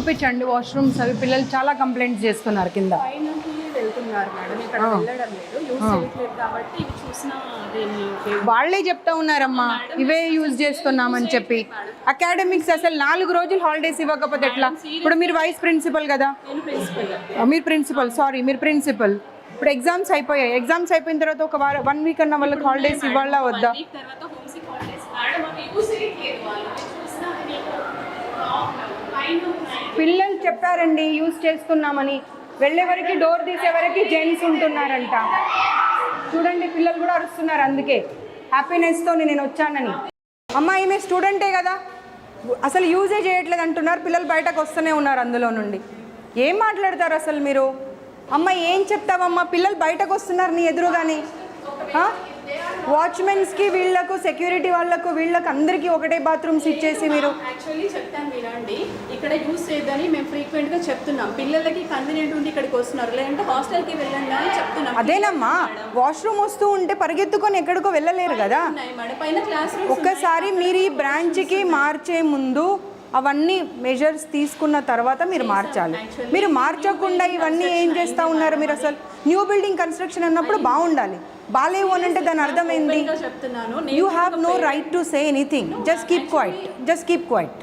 చూపించండి వాష్రూమ్స్ అవి. పిల్లలు చాలా కంప్లైంట్స్ చేస్తున్నారు కింద. వెళ్తున్నారు మేడం, ఇక్కడ వెళ్ళడం లేదు, యూజ్ చేయట్లేదు కాబట్టి ఇవి చూసినా వాళ్ళే చెప్తా ఉన్నారమ్మా ఇవే యూజ్ చేస్తున్నామని చెప్పి. అకాడమిక్స్ అసలు 4 రోజులు హాలిడేస్ ఇవ్వకపోతే ఎట్లా? ఇప్పుడు మీరు వైస్ ప్రిన్సిపల్ కదా, మీరు ప్రిన్సిపల్, సారీ మీరు ప్రిన్సిపల్. ఇప్పుడు ఎగ్జామ్స్ అయిపోయాయి, ఎగ్జామ్స్ అయిపోయిన తర్వాత ఒక 1 వీక్ అన్న వాళ్ళకి హాలిడేస్ ఇవ్వాలా వద్దా? పిల్లలు చెప్పారండి యూజ్ చేస్తున్నామని, వెళ్ళే వరకు డోర్ తీసే వరకు జెంట్స్ ఉంటున్నారంట. చూడండి పిల్లలు కూడా అరుస్తున్నారు, అందుకే హ్యాపీనెస్తో నేను వచ్చానని. అమ్మ ఈమె స్టూడెంటే కదా, అసలు యూజే చేయట్లేదు అంటున్నారు, పిల్లలు బయటకు వస్తూనే ఉన్నారు అందులో నుండి. ఏం మాట్లాడతారు అసలు మీరు? అమ్మ ఏం చెప్తావమ్మా, పిల్లలు బయటకు వస్తున్నారు నీ ఎదురుగాని. వాచ్మెన్స్కి వీళ్ళకు సెక్యూరిటీ వాళ్ళకు వీళ్ళకి అందరికీ ఒకటే బాత్రూమ్స్ ఇచ్చేసి మీరు. యాక్చువల్లీ చెప్తాను వినండి, ఇక్కడ యూజ్ చేయొద్దని మేము ఫ్రీక్వెంట్గా చెప్తున్నాం. పిల్లలకి కన్వీనియంట్ ఉండి ఇక్కడికి వస్తున్నారు, లేదంటే హాస్టల్కి వెళ్ళండి అని చెప్తున్నాం. అదేనమ్మా, వాష్రూమ్ వస్తూ ఉంటే పరిగెత్తుకొని ఎక్కడికో వెళ్ళలేరు కదా. పైన క్లాస్ ఒక్కసారి మీరు ఈ బ్రాంచ్కి మార్చే ముందు అవన్నీ మెజర్స్ తీసుకున్న తర్వాత మీరు మార్చాలి. మీరు మార్చకుండా ఇవన్నీ ఏం చేస్తూ ఉన్నారు మీరు? అసలు న్యూ బిల్డింగ్ కన్స్ట్రక్షన్ అన్నప్పుడు బాగుండాలి, బాలేవు అని అంటే దాని అర్థం ఏంది? చెప్తున్నాను, you have no right to say anything. Just keep quiet, just keep quiet.